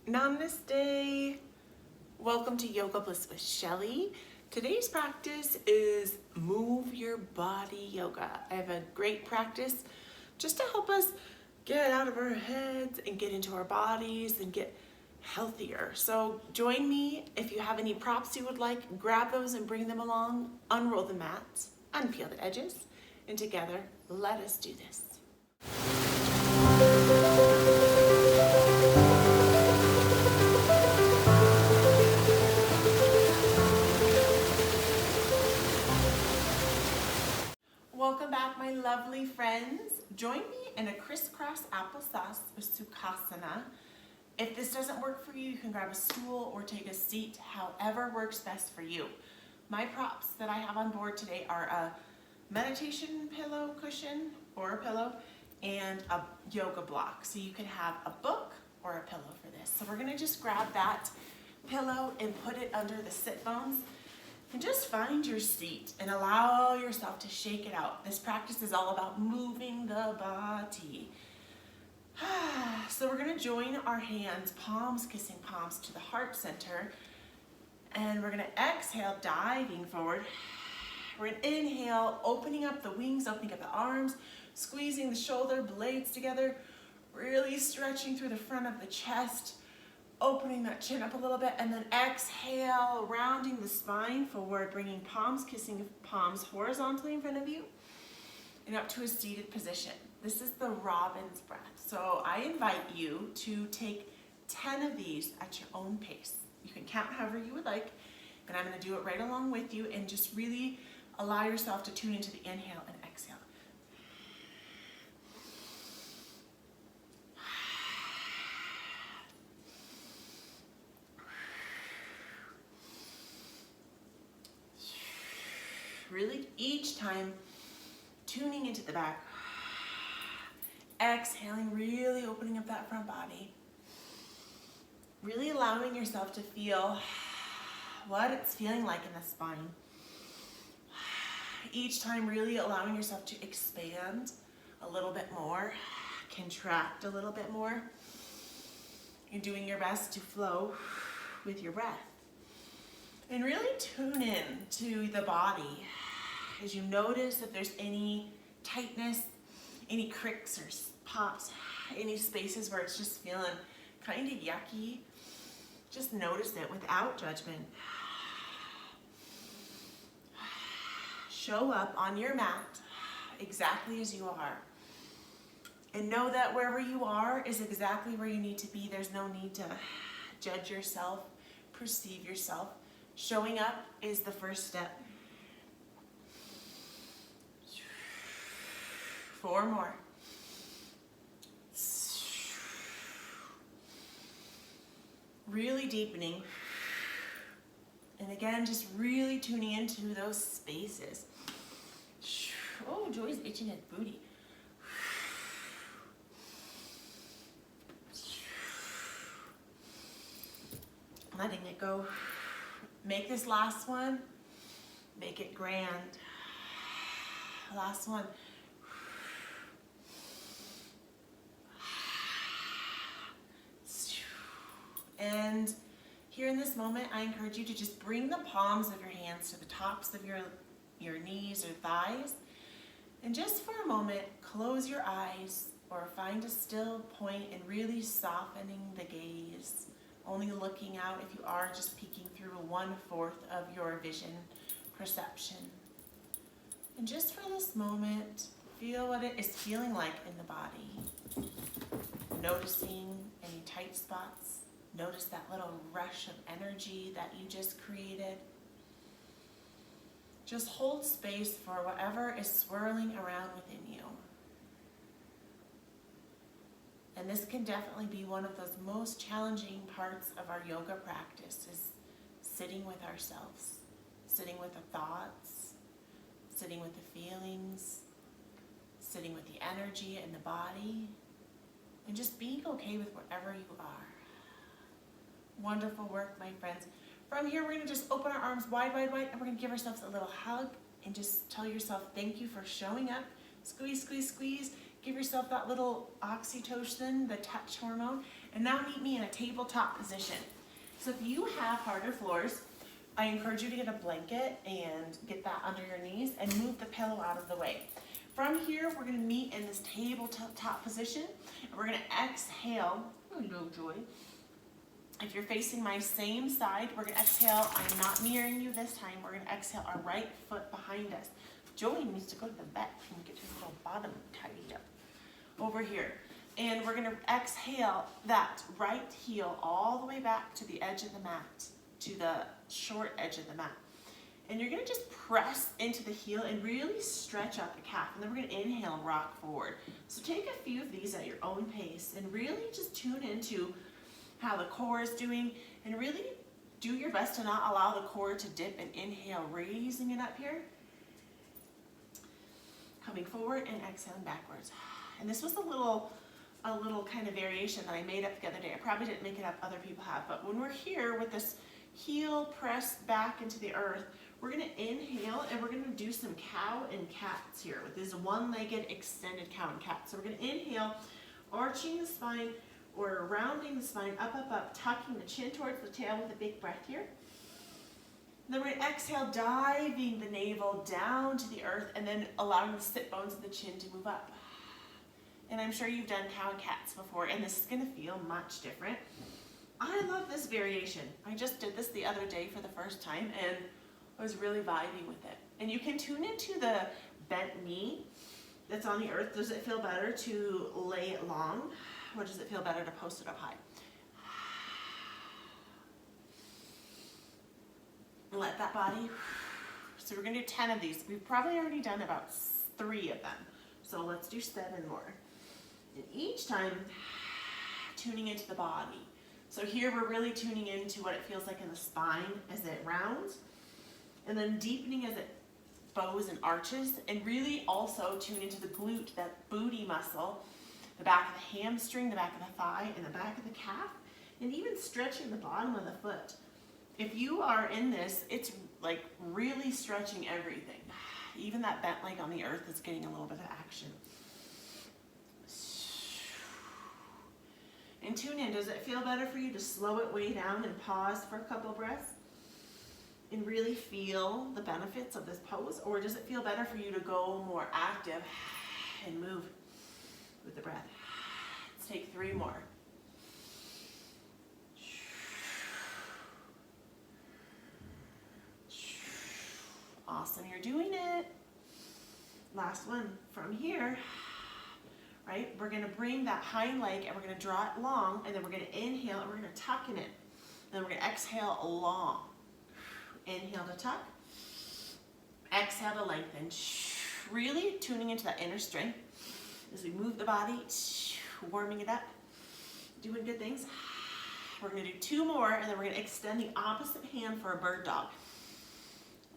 Namaste. Welcome to Yoga Bliss with Shelly. Today's practice is Move Your Body Yoga. I have a great practice just to help us get out of our heads and get into our bodies and get healthier. So join me. If you have any props you would like, grab those and bring them along. Unroll the mats, unpeel the edges, and together, let us do this. Welcome back, my lovely friends. Join me in a crisscross applesauce or Simhasana. If this doesn't work for you, you can grab a stool or take a seat, however works best for you. My props that I have on board today are a meditation pillow cushion or a pillow and a yoga block. So you can have a book or a pillow for this. So we're gonna just grab that pillow and put it under the sit bones. And just find your seat and allow yourself to shake it out. This practice is all about moving the body. So we're gonna join our hands, palms kissing palms to the heart center. And we're gonna exhale, diving forward. We're gonna inhale, opening up the wings, opening up the arms, squeezing the shoulder blades together, really stretching through the front of the chest, opening that chin up a little bit, and then exhale, rounding the spine forward, bringing palms, kissing palms horizontally in front of you, and up to a seated position. This is the robin's breath. So I invite you to take 10 of these at your own pace. You can count however you would like, and I'm gonna do it right along with you, and just really allow yourself to tune into the inhale and exhale. Really, each time, tuning into the back. Exhaling, really opening up that front body. Really allowing yourself to feel what it's feeling like in the spine. Each time, really allowing yourself to expand a little bit more, contract a little bit more. You're doing your best to flow with your breath. And really tune in to the body as you notice if there's any tightness, any cricks or pops, any spaces where it's just feeling kind of yucky. Just notice it without judgment. Show up on your mat exactly as you are. And know that wherever you are is exactly where you need to be. There's no need to judge yourself, perceive yourself. Showing up is the first step. 4 more. Really deepening. And again, just really tuning into those spaces. Oh, Joy's itching his booty. Letting it go. Make this last one, make it grand. Last one. And here in this moment, I encourage you to just bring the palms of your hands to the tops of your knees or thighs. And just for a moment, close your eyes or find a still point and really softening the gaze. Only looking out if you are just peeking through 1/4 of your vision perception. And just for this moment, feel what it is feeling like in the body. Noticing any tight spots. Notice that little rush of energy that you just created. Just hold space for whatever is swirling around within you. And this can definitely be one of those most challenging parts of our yoga practice, is sitting with ourselves, sitting with the thoughts, sitting with the feelings, sitting with the energy in the body, and just being okay with wherever you are. Wonderful work, my friends. From here, we're gonna just open our arms wide, wide, wide, and we're gonna give ourselves a little hug and just tell yourself thank you for showing up. Squeeze, squeeze, squeeze. Give yourself that little oxytocin, the touch hormone, And now meet me in a tabletop position. So if you have harder floors, I encourage you to get a blanket and get that under your knees and move the pillow out of the way. From here, we're gonna meet in this tabletop position, and we're gonna exhale, hello Joy. If you're facing my same side, we're gonna exhale, I'm not mirroring you this time, we're gonna exhale our right foot behind us. Joey needs to go to the vet and get his little bottom tidied up. Over here. And we're gonna exhale that right heel all the way back to the edge of the mat, to the short edge of the mat. And you're gonna just press into the heel and really stretch out the calf. And then we're gonna inhale and rock forward. So take a few of these at your own pace and really just tune into how the core is doing, and really do your best to not allow the core to dip, and inhale, raising it up here. Coming forward and exhaling backwards. And this was a little kind of variation that I made up the other day. I probably didn't make it up, other people have, but when we're here with this heel pressed back into the earth, we're gonna inhale and we're gonna do some cow and cats here with this one-legged extended cow and cat. So we're gonna inhale, arching the spine or rounding the spine up, up, up, tucking the chin towards the tail with a big breath here. Then we're gonna exhale, diving the navel down to the earth and then allowing the sit bones of the chin to move up. And I'm sure you've done cow and cats before, and this is gonna feel much different. I love this variation. I just did this the other day for the first time, and I was really vibing with it. And you can tune into the bent knee that's on the earth. Does it feel better to lay it long, or does it feel better to post it up high? Let that body, so we're gonna do 10 of these. We've probably already done about 3 of them. So let's do 7 more. And each time, tuning into the body. So here we're really tuning into what it feels like in the spine as it rounds, and then deepening as it bows and arches, and really also tune into the glute, that booty muscle, the back of the hamstring, the back of the thigh, and the back of the calf, and even stretching the bottom of the foot. If you are in this, it's like really stretching everything. Even that bent leg on the earth is getting a little bit of action. And tune in. Does it feel better for you to slow it way down and pause for a couple breaths and really feel the benefits of this pose? Or does it feel better for you to go more active and move with the breath? Let's take 3 more. Awesome, you're doing it. Last one. From here, right, we're gonna bring that hind leg and we're gonna draw it long, and then we're gonna inhale and we're gonna tuck in it. Then we're gonna exhale long. Inhale to tuck, exhale to lengthen. Really tuning into that inner strength as we move the body, warming it up, doing good things. We're gonna do 2 more, and then we're gonna extend the opposite hand for a bird dog.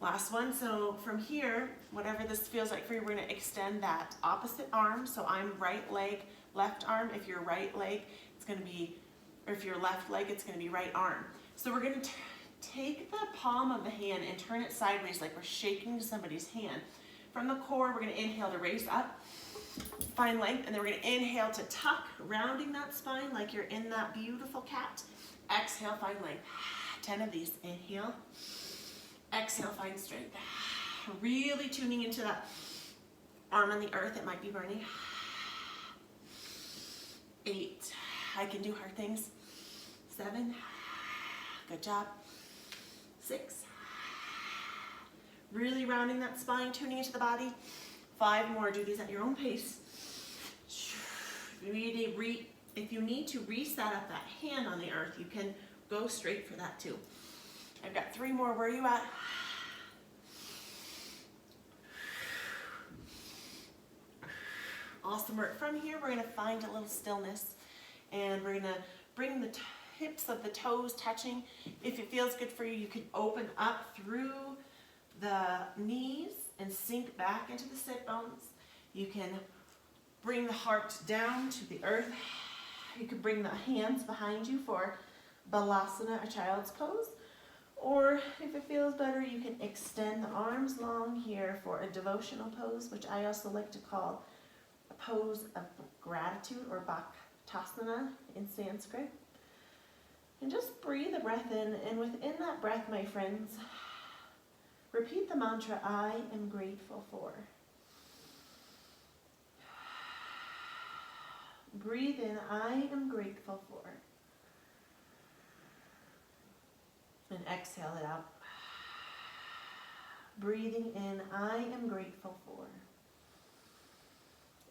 Last one. So from here, whatever this feels like for you, we're gonna extend that opposite arm. So I'm right leg, left arm. If you're right leg, it's gonna be, or if you're left leg, it's gonna be right arm. So we're gonna take the palm of the hand and turn it sideways like we're shaking somebody's hand. From the core, we're gonna inhale to raise up, find length, and then we're gonna inhale to tuck, rounding that spine like you're in that beautiful cat. Exhale, find length. 10 of these. Inhale. Exhale, find strength. Really tuning into that arm on the earth. It might be burning. 8. I can do hard things. 7. Good job. 6. Really rounding that spine, tuning into the body. 5 more. Do these at your own pace. If you need to reset up that hand on the earth, you can go straight for that too. I've got 3 more. Where are you at? Awesome work. From here, we're gonna find a little stillness, and we're gonna bring the hips of the toes touching. If it feels good for you, you can open up through the knees and sink back into the sit bones. You can bring the heart down to the earth. You can bring the hands behind you for Balasana, a child's pose. Or if it feels better, you can extend the arms long here for a devotional pose, which I also like to call a pose of gratitude, or tasana in Sanskrit. And just breathe a breath in, and within that breath, my friends, repeat the mantra, I am grateful for. Breathe in, I am grateful for. And exhale it out. Breathing in, I am grateful for.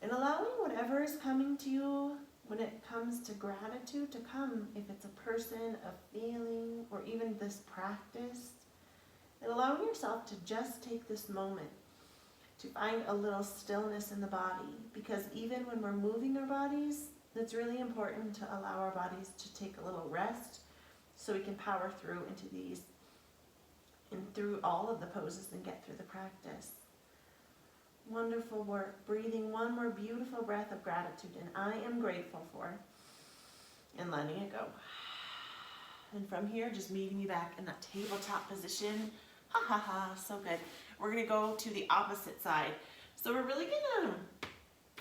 And allowing whatever is coming to you when it comes to gratitude to come, if it's a person, a feeling, or even this practice. And allowing yourself to just take this moment to find a little stillness in the body. Because even when we're moving our bodies, it's really important to allow our bodies to take a little rest so we can power through into these and through all of the poses and get through the practice. Wonderful work. Breathing one more beautiful breath of gratitude, and I am grateful for, and letting it go. And from here, just meeting you back in that tabletop position. Ha ha ha, so good. We're gonna go to the opposite side. So we're really gonna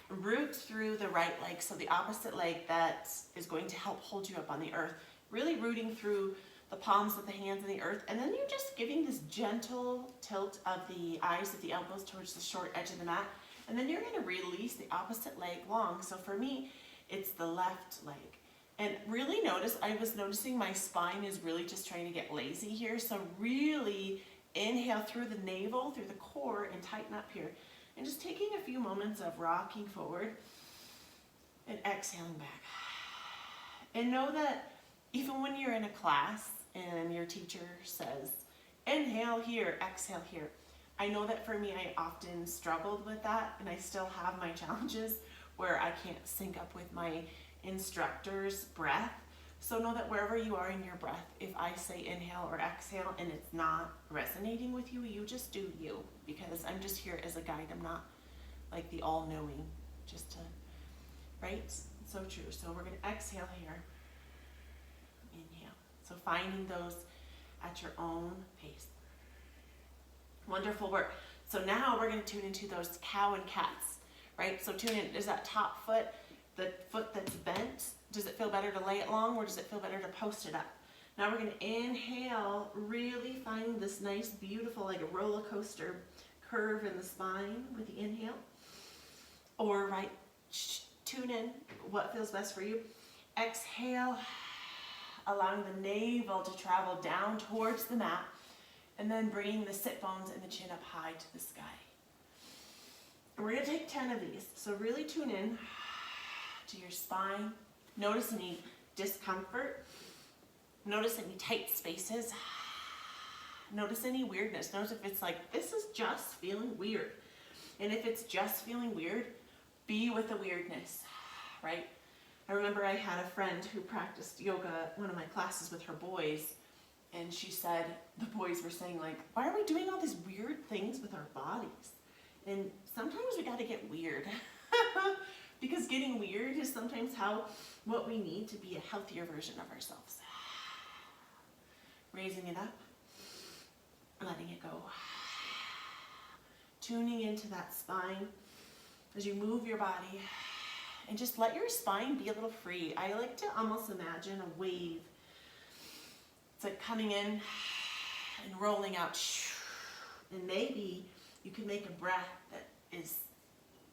root through the right leg, so the opposite leg that is going to help hold you up on the earth. Really rooting through the palms of the hands in the earth, and then you're just giving this gentle tilt of the eyes of the elbows towards the short edge of the mat, and then you're gonna release the opposite leg long. So for me, it's the left leg. And really notice, I was noticing my spine is really just trying to get lazy here, so really inhale through the navel, through the core, and tighten up here. And just taking a few moments of rocking forward and exhaling back. And know that even when you're in a class and your teacher says, inhale here, exhale here. I know that for me, I often struggled with that, and I still have my challenges where I can't sync up with my instructor's breath. So know that wherever you are in your breath, if I say inhale or exhale and it's not resonating with you, you just do you, because I'm just here as a guide. I'm not like the all-knowing, just to, right? So true. So we're gonna exhale here. Inhale. So finding those at your own pace. Wonderful work. So now we're gonna tune into those cow and cats, right? So tune in, is that top foot, the foot that's bent, does it feel better to lay it long, or does it feel better to post it up? Now we're gonna inhale, really finding this nice, beautiful, like a roller coaster curve in the spine with the inhale. Or right, tune in, what feels best for you. Exhale, allowing the navel to travel down towards the mat, and then bringing the sit bones and the chin up high to the sky. And we're gonna take 10 of these. So really tune in to your spine. Notice any discomfort. Notice any tight spaces. Notice any weirdness. Notice if it's like, this is just feeling weird. And if it's just feeling weird, be with the weirdness, right? I remember I had a friend who practiced yoga at one of my classes with her boys, and she said, the boys were saying like, why are we doing all these weird things with our bodies? And sometimes we gotta get weird. Because getting weird is sometimes what we need to be a healthier version of ourselves. Raising it up, letting it go. Tuning into that spine as you move your body, and just let your spine be a little free. I like to almost imagine a wave. It's like coming in and rolling out. And maybe you can make a breath that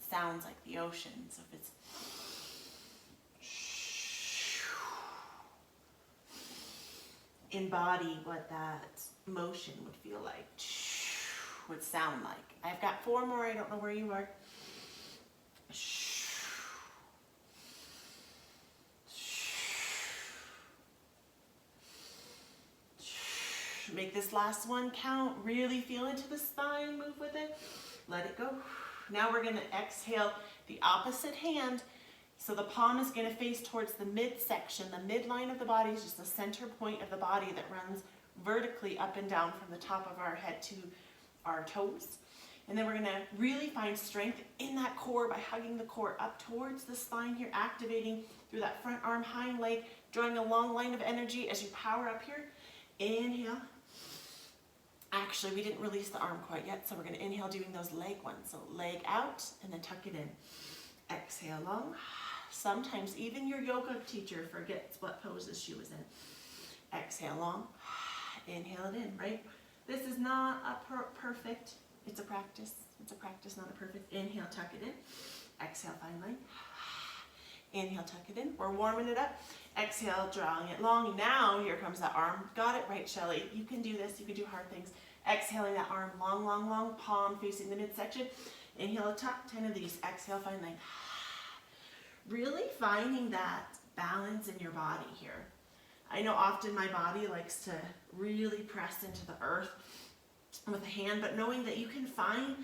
sounds like the ocean. So if it's embody what that motion would feel like, would sound like. I've got 4 more, I don't know where you are. Make this last one count. Really feel into the spine, move with it, let it go. Now we're gonna exhale the opposite hand. So the palm is gonna face towards the midsection. The midline of the body is just the center point of the body that runs vertically up and down from the top of our head to our toes. And then we're gonna really find strength in that core by hugging the core up towards the spine here, activating through that front arm, hind leg, drawing a long line of energy as you power up here. Inhale. Actually, we didn't release the arm quite yet, so we're gonna inhale doing those leg ones. So leg out and then tuck it in. Exhale long, Sometimes even your yoga teacher forgets what poses she was in. Exhale long, inhale it in, right? This is not a perfect, it's a practice. It's a practice, not a perfect. Inhale, tuck it in. Exhale, find line. Inhale, tuck it in. We're warming it up. Exhale, drawing it long. Now, here comes that arm. Got it right, Shelly. You can do this. You can do hard things. Exhaling that arm long, long, long. Palm facing the midsection. Inhale, tuck. 10 of these. Exhale, find line. Really finding that balance in your body here. I know often my body likes to really press into the earth with a hand, but knowing that you can find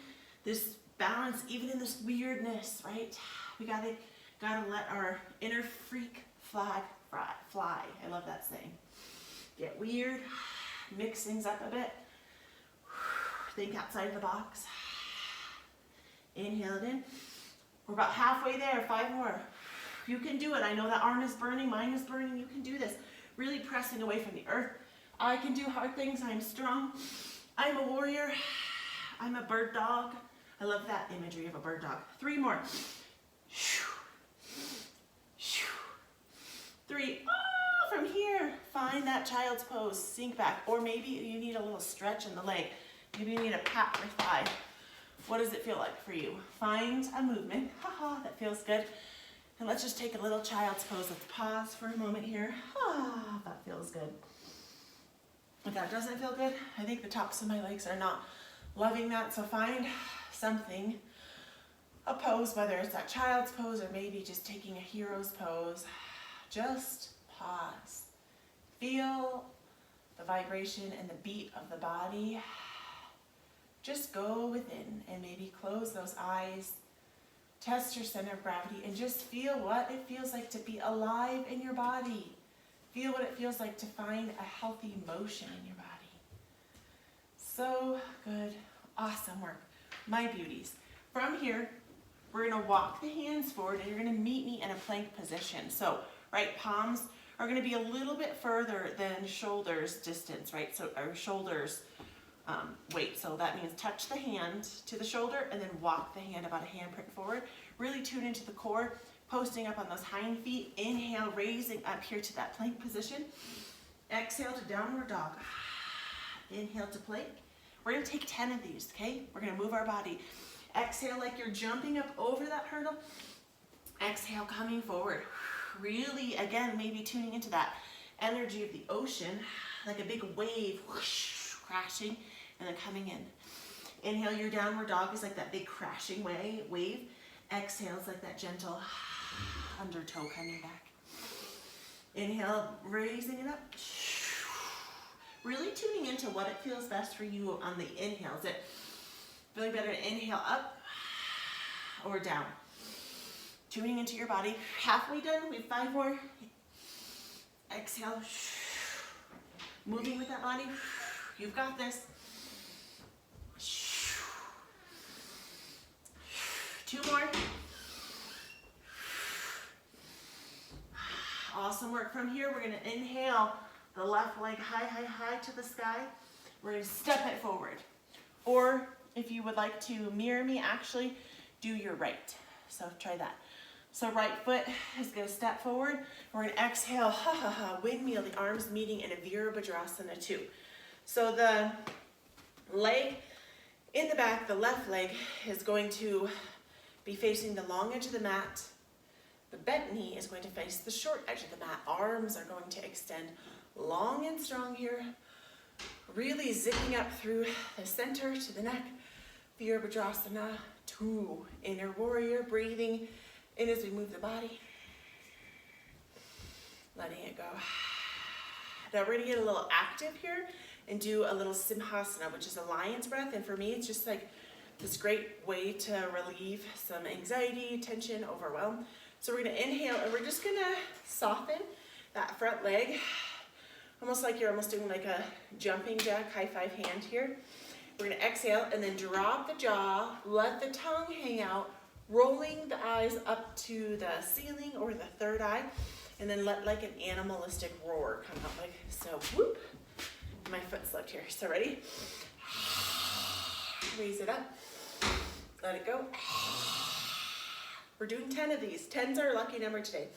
this balance even in this weirdness, right? We gotta let our inner freak fly. I love that saying. Get weird, mix things up a bit. Think outside the box. Inhale it in. We're about halfway there, 5 more. You can do it. I know that arm is burning, mine is burning. You can do this. Really pressing away from the earth. I can do hard things. I'm strong. I'm a warrior. I'm a bird dog. I love that imagery of a bird dog. 3 more. 3. Oh, from here, find that child's pose. Sink back. Or maybe you need a little stretch in the leg. Maybe you need a pat your thigh. What does it feel like for you? Find a movement. Haha, that feels good. And let's just take a little child's pose. Let's pause for a moment here. Ah, that feels good. If that doesn't feel good, I think the tops of my legs are not loving that. So find something, a pose, whether it's that child's pose or maybe just taking a hero's pose. Just pause. Feel the vibration and the beat of the body. Just go within and maybe close those eyes. Test your center of gravity and just feel what it feels like to be alive in your body. Feel what it feels like to find a healthy motion in your body. So good. Awesome work. My beauties. From here, we're going to walk the hands forward and you're going to meet me in a plank position. So, right, palms are going to be a little bit further than shoulders distance, right? So our shoulders weight. So that means touch the hand to the shoulder and then walk the hand about a handprint forward. Really tune into the core, posting up on those hind feet. Inhale, raising up here to that plank position. Exhale to downward dog. Inhale to plank. We're going to take 10 of these, okay? We're going to move our body. Exhale like you're jumping up over that hurdle. Exhale, coming forward. Really, again, maybe tuning into that energy of the ocean, like a big wave, whoosh, crashing, and then coming in. Inhale, your downward dog is like that big crashing wave. Exhale is like that gentle undertow coming back. Inhale, raising it up. Really tuning into what it feels best for you on the inhale. Is it feeling better to inhale up or down? Tuning into your body. Halfway done. We have 5 more. Exhale. Moving with that body. You've got this. 2 more. Awesome work. From here, we're going to inhale the left leg high, high, high to the sky. We're going to step it forward. Or if you would like to mirror me, actually do your right. So try that. So right foot is going to step forward. We're going to exhale, ha ha ha, windmill, the arms meeting in a Virabhadrasana 2. So the leg in the back, the left leg is going to be facing the long edge of the mat. The bent knee is going to face the short edge of the mat. Arms are going to extend long and strong here. Really zipping up through the center to the neck. Virabhadrasana 2. Inner warrior, breathing in as we move the body. Letting it go. Now we're going to get a little active here and do a little Simhasana, which is a lion's breath. And for me, it's just like this great way to relieve some anxiety, tension, overwhelm. So we're going to inhale and we're just going to soften that front leg. Almost like you're almost doing like a jumping jack, high five hand here. We're going to exhale and then drop the jaw, let the tongue hang out, rolling the eyes up to the ceiling or the third eye, and then let like an animalistic roar come out like so. Whoop. My foot slipped here. So ready? Raise it up. Let it go. We're doing 10 of these. 10's our lucky number today.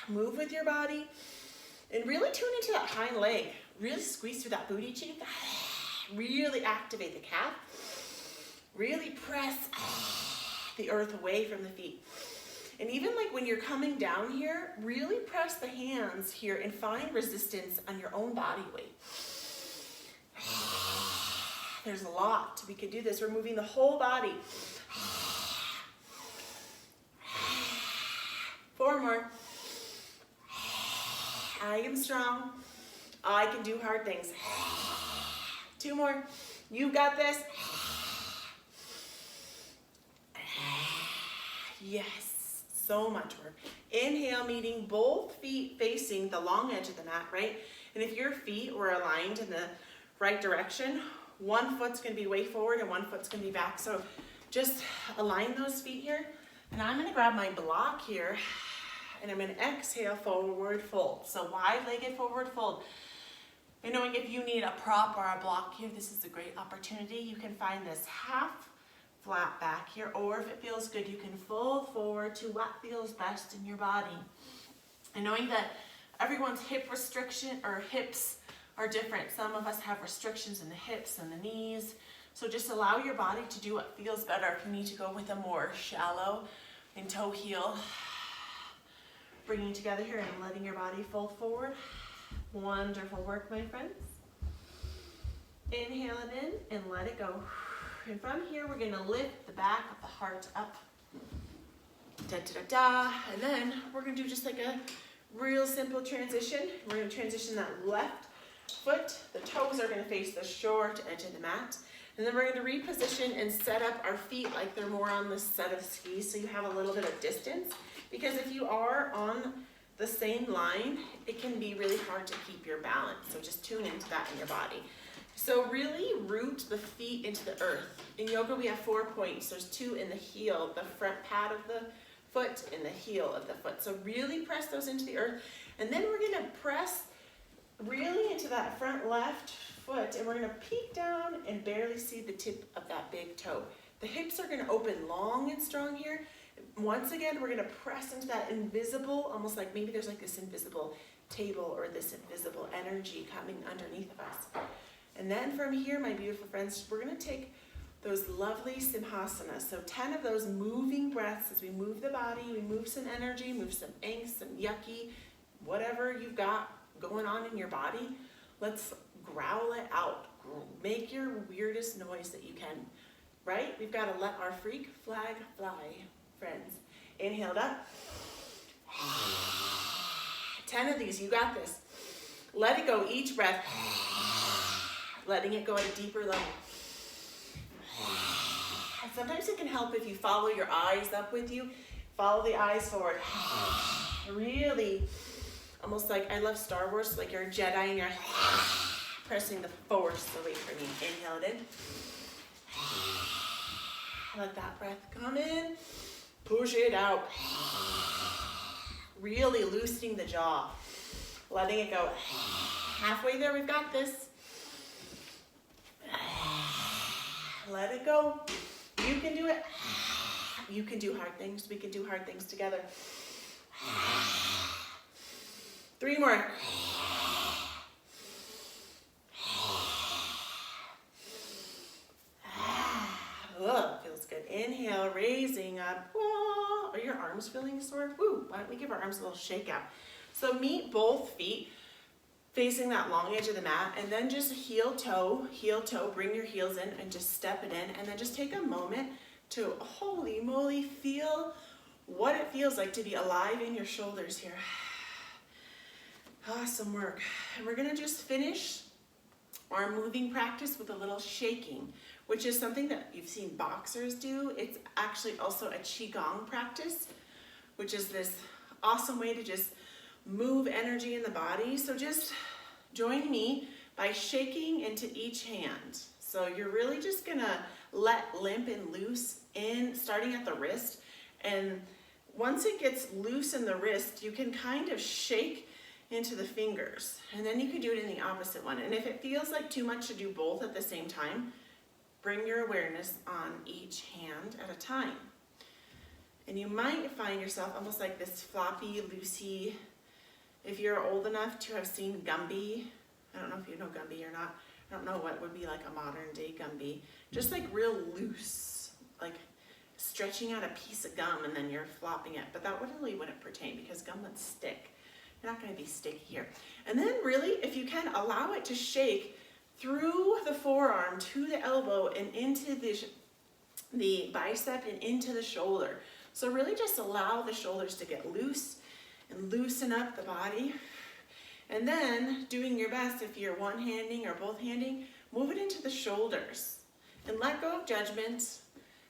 Move with your body and really tune into that hind leg. Really squeeze through that booty cheek. Really activate the calf. Really press the earth away from the feet. And even like when you're coming down here, really press the hands here and find resistance on your own body weight. There's a lot. We could do this. We're moving the whole body. 4 more. I am strong. I can do hard things. 2 more. You've got this. Yes. So much work. Inhale, meeting both feet facing the long edge of the mat, right? And if your feet were aligned in the right direction, one foot's going to be way forward and one foot's going to be back. So just align those feet here. And I'm going to grab my block here and I'm going to exhale, forward fold. So wide-legged forward fold. And knowing if you need a prop or a block here, this is a great opportunity. You can find this half flat back here, or if it feels good, you can fold forward to what feels best in your body. And knowing that everyone's hip restriction or hips are different. Some of us have restrictions in the hips and the knees. So just allow your body to do what feels better. If you need to go with a more shallow and toe heel, bringing together here and letting your body fold forward. Wonderful work, my friends. Inhale it in and let it go. And from here, we're going to lift the back of the heart up. Da, da, da, da. And then we're going to do just like a real simple transition. We're going to transition that left foot. The toes are going to face the short edge of the mat. And then we're going to reposition and set up our feet like they're more on the set of skis, so you have a little bit of distance. Because if you are on the same line, it can be really hard to keep your balance. So just tune into that in your body. So really root the feet into the earth. In yoga, we have 4 points. There's 2 in the heel, the front pad of the foot and the heel of the foot. So really press those into the earth. And then we're going to press really into that front left foot. And we're going to peek down and barely see the tip of that big toe. The hips are going to open long and strong here. Once again, we're going to press into that invisible, almost like maybe there's like this invisible table or this invisible energy coming underneath of us. And then from here, my beautiful friends, we're going to take those lovely Simhasana. So 10 of those moving breaths as we move the body, we move some energy, move some angst, some yucky, whatever you've got going on in your body. Let's growl it out. Make your weirdest noise that you can, right? We've got to let our freak flag fly, friends. Inhale it up. 10 of these, you got this. Let it go each breath. Letting it go at a deeper level. And sometimes it can help if you follow your eyes up with you. Follow the eyes forward. Really, almost like, I love Star Wars, like you're a Jedi and you're pressing the force away from you. Inhale it in. Let that breath come in. Push it out. Really loosening the jaw. Letting it go. Halfway there, we've got this. Let it go. You can do it. You can do hard things. We can do hard things together. 3 more. Oh, feels good. Inhale, raising up. Whoa. Are your arms feeling sore? Woo. Why don't we give our arms a little shake out? So meet both feet facing that long edge of the mat, and then just heel toe, bring your heels in and just step it in, and then just take a moment to, holy moly, feel what it feels like to be alive in your shoulders here. Awesome work. And we're gonna just finish our moving practice with a little shaking, which is something that you've seen boxers do. It's actually also a Qigong practice, which is this awesome way to just move energy in the body. So just join me by shaking into each hand. So you're really just gonna let limp and loose in, starting at the wrist. And once it gets loose in the wrist, you can kind of shake into the fingers. And then you can do it in the opposite one. And if it feels like too much to do both at the same time, bring your awareness on each hand at a time. And you might find yourself almost like this floppy, loosey. If you're old enough to have seen Gumby, I don't know if you know Gumby or not. I don't know what would be like a modern day Gumby. Just like real loose, like stretching out a piece of gum and then you're flopping it. But that really wouldn't pertain because gum would stick. You're not going to be sticky here. And then really, if you can, allow it to shake through the forearm to the elbow and into the bicep and into the shoulder. So really just allow the shoulders to get loose and loosen up the body. And then doing your best, if you're one-handing or both-handing, move it into the shoulders and let go of judgment.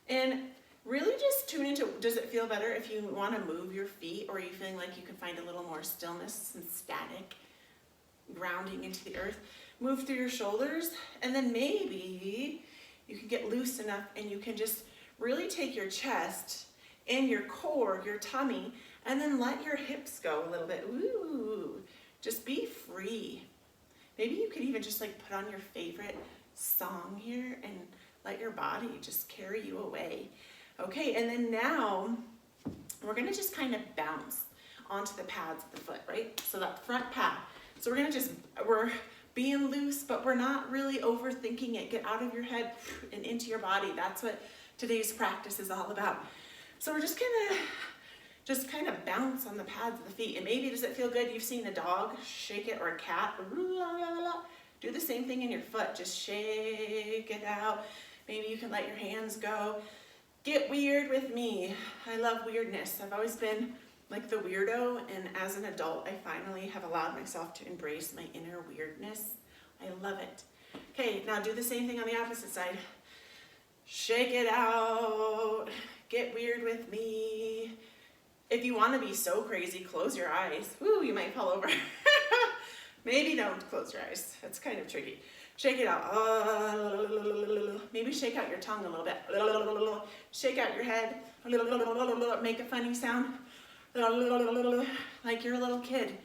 And really just tune into, does it feel better if you want to move your feet, or are you feeling like you can find a little more stillness and static, grounding into the earth? Move through your shoulders, and then maybe you can get loose enough and you can just really take your chest and your core, your tummy, and then let your hips go a little bit. Ooh, just be free. Maybe you could even just like put on your favorite song here and let your body just carry you away. Okay, and then now we're gonna just kind of bounce onto the pads of the foot, right? So that front pad. So we're being loose, but we're not really overthinking it. Get out of your head and into your body. That's what today's practice is all about. So we're just kind of bounce on the pads of the feet. And maybe, does it feel good? You've seen a dog shake it, or a cat. Do the same thing in your foot. Just shake it out. Maybe you can let your hands go. Get weird with me. I love weirdness. I've always been like the weirdo, and as an adult, I finally have allowed myself to embrace my inner weirdness. I love it. Okay, now do the same thing on the opposite side. Shake it out. Get weird with me. If you want to be so crazy, close your eyes. Ooh, you might fall over. Maybe don't close your eyes. That's kind of tricky. Shake it out. Maybe shake out your tongue a little bit. Shake out your head. Make a funny sound. Like you're a little kid.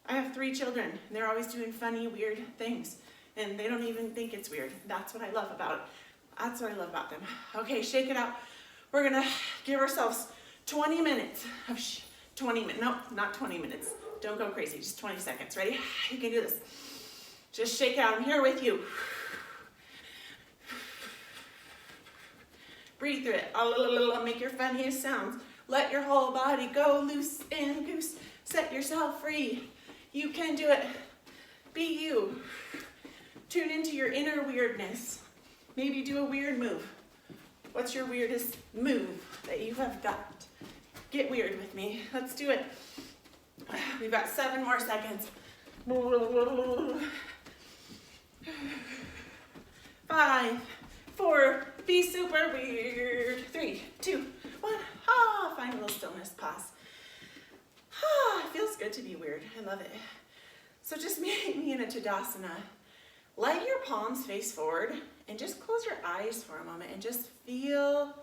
I have 3 children, and they're always doing funny, weird things, and they don't even think it's weird. That's what I love about it. That's what I love about them. Okay, shake it out. We're gonna give ourselves 20 minutes of 20 minutes. No, not 20 minutes. Don't go crazy. Just 20 seconds. Ready? You can do this. Just shake out. I'm here with you. Breathe through it. Make your funniest sounds. Let your whole body go loose and goose. Set yourself free. You can do it. Be you. Tune into your inner weirdness. Maybe do a weird move. What's your weirdest move that you have got? Get weird with me. Let's do it. We've got 7 more seconds. 5, 4, be super weird. 3, 2, 1. Ah, find a little stillness. Pause. Ah, it feels good to be weird. I love it. So just meet me in a Tadasana. Let your palms face forward and just close your eyes for a moment and just feel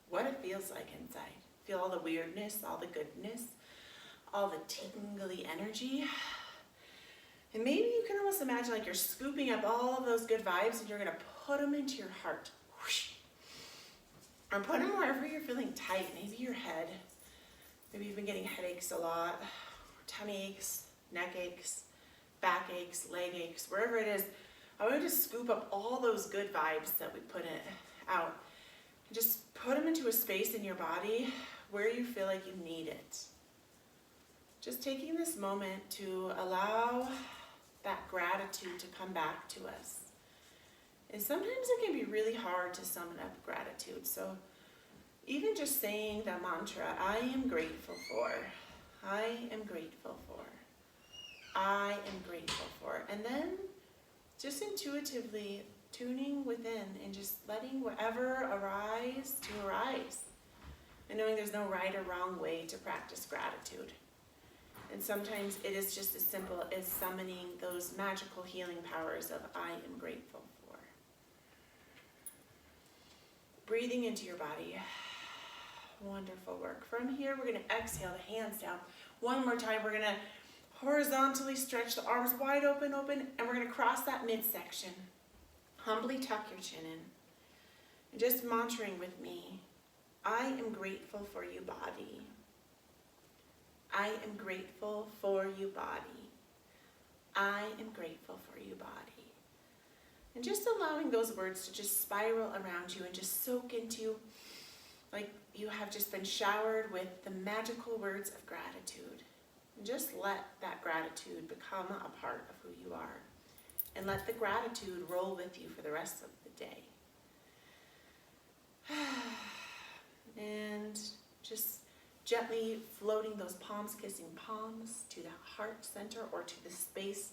what it feels like inside. Feel all the weirdness, all the goodness, all the tingly energy. And maybe you can almost imagine like you're scooping up all of those good vibes and you're gonna put them into your heart. Whoosh. Or put them wherever you're feeling tight, maybe your head. Maybe you've been getting headaches a lot, or tummy aches, neck aches, back aches, leg aches, wherever it is. I want to just scoop up all those good vibes that we put out. And just put them into a space in your body where you feel like you need it. Just taking this moment to allow that gratitude to come back to us. And sometimes it can be really hard to summon up gratitude. So even just saying the mantra, I am grateful for, I am grateful for, I am grateful for. And then just intuitively tuning within and just letting whatever arise to arise. And knowing there's no right or wrong way to practice gratitude. And sometimes it is just as simple as summoning those magical healing powers of I am grateful for. Breathing into your body. Wonderful work. From here, we're going to exhale the hands down. One more time, we're going to Horizontally stretch the arms wide open, and we're going to cross that midsection. Humbly tuck your chin in. And just mantraing with me, I am grateful for you, body. I am grateful for you, body. I am grateful for you, body. And just allowing those words to just spiral around you and just soak into, like you have just been showered with the magical words of gratitude. And just let that gratitude become a part of who you are. And let the gratitude roll with you for the rest of the day. And just gently floating those palms, kissing palms to that heart center or to the space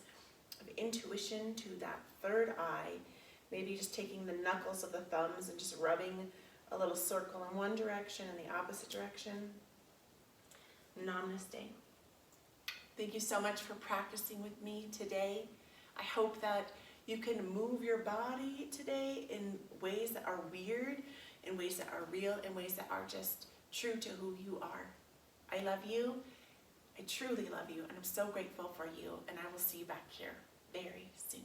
of intuition, to that third eye. Maybe just taking the knuckles of the thumbs and just rubbing a little circle in one direction and the opposite direction. Namaste. Thank you so much for practicing with me today. I hope that you can move your body today in ways that are weird, in ways that are real, in ways that are just true to who you are. I love you. I truly love you, and I'm so grateful for you, and I will see you back here very soon.